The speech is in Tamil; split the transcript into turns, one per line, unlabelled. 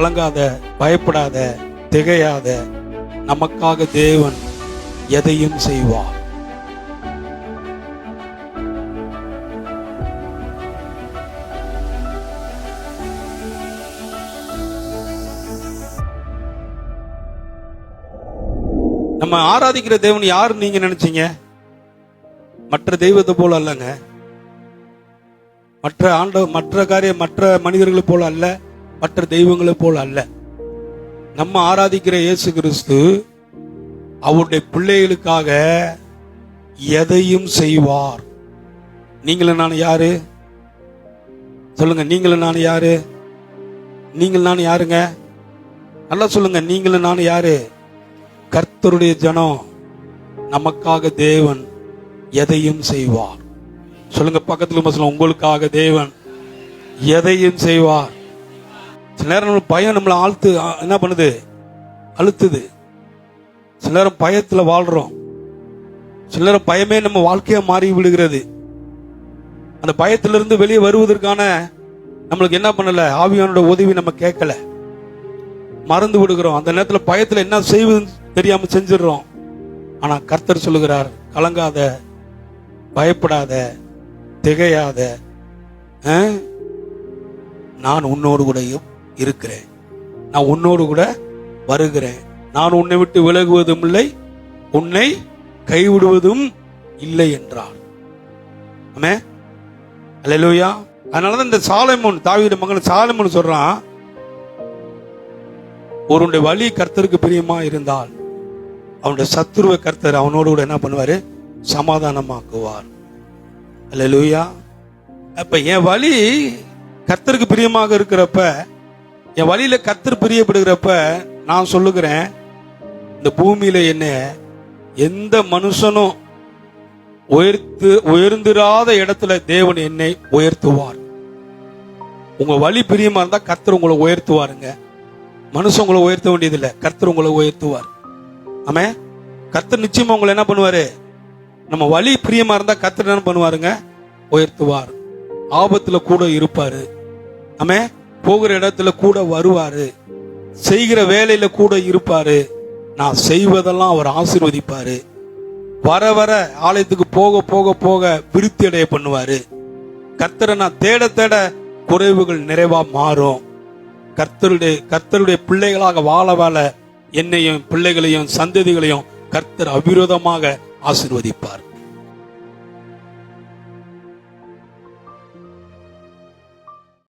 கலங்காத, பயப்படாத, திகையாத. நமக்காக தேவன் எதையும் செய்வார். நம்ம ஆராதிக்கிற தேவன் யாரு நீங்க நினைச்சீங்க? மற்ற தெய்வத்தை போல அல்லங்க, மற்ற மனிதர்களை போல அல்ல, மற்ற தெய்வங்களை போல அல்ல. நம்ம ஆராதிக்கிற இயேசு கிறிஸ்து அவருடைய பிள்ளைகளுக்காக எதையும் செய்வார். நீங்களும் நான் யாரு சொல்லுங்க? நீங்களும் நான் யாரு? நீங்கள் நான் யாருங்க? நல்லா சொல்லுங்க. நீங்களும் நான் யாரு? கர்த்தருடைய ஜனம். நமக்காக தேவன் எதையும் செய்வார். சொல்லுங்க பக்கத்துல சொல்லுங்க, உங்களுக்காக தேவன் எதையும் செய்வார். சில நேரம் பயம் நம்மளை என்ன பண்ணுது? அழுத்துது. சில நேரம் பயத்துல வாழ்றோம். சில நேரம் பயமே நம்ம வாழ்க்கையா மாறி விடுகிறது. அந்த பயத்திலிருந்து வெளியே வருவதற்கான நம்மளுக்கு என்ன பண்ணல? ஆவியானோட உதவி நம்ம கேட்கல, மறந்து விடுகிறோம். அந்த நேரத்தில் பயத்துல என்ன செய்வதுன்னு தெரியாம செஞ்சிடறோம். ஆனா கர்த்தர் சொல்லுகிறார், கலங்காத, பயப்படாத, திகையாத, நான் உன்னோடு கூட இருக்கிறேன், நான் உன்னோடு கூட வருகிறேன், நான் உன்னை விட்டு விலகுவதும் இல்லை, உன்னை கைவிடுவதும் இல்லை என்றார். ஆமென், அல்லேலூயா. அதனாலதான் இந்த சாலமோன், தாவீது மகன் சாலமோன் சொல்றான், ஒருவனுடைய வழி கர்த்தருக்கு பிரியமா இருந்தால் அவனுடைய சத்துருவை கர்த்தர் அவனோடு கூட என்ன பண்ணுவாரு? சமாதானமாக்குவார். அல்லேலூயா. அப்ப என் வழி கர்த்தருக்கு பிரியமாக இருக்கிறப்ப, என் வழியில கர்த்தர் பிரியப்படுகிறப்ப, நான் சொல்லுகிறேன், இந்த பூமியில என்ன எந்த மனுஷனும் உயர்ந்திராத இடத்துல தேவன் என்னை உயர்த்துவார். உங்க வழி பிரியமா இருந்தா கர்த்தர் உங்களை உயர்த்துவாருங்க. மனுஷன் உங்களை உயர்த்த வேண்டியதில்லை, கர்த்தர் உங்களை உயர்த்துவார். ஆமே, கர்த்தர் நிச்சயமா உங்களை என்ன பண்ணுவாரு? நம்ம வழி பிரியமா இருந்தா கர்த்தர் என்ன பண்ணுவாருங்க? உயர்த்துவார். ஆபத்துல கூட இருப்பாரு. ஆமே, போகிற இடத்துல கூட வருவாரு, செய்கிற வேலையில கூட இருப்பாரு. நான் செய்வதெல்லாம் அவர் ஆசீர்வதிப்பாரு. வர வர ஆலயத்துக்கு போக போக போக விருத்தி அடைய பண்ணுவாரு. கர்த்தரை நான் தேட தேட குறைவுகள் நிறைவா மாறும். கர்த்தருடைய பிள்ளைகளாக வாழ வாழ என்னையும் பிள்ளைகளையும் சந்ததிகளையும் கர்த்தர் அவிரோதமாக ஆசீர்வதிப்பார்.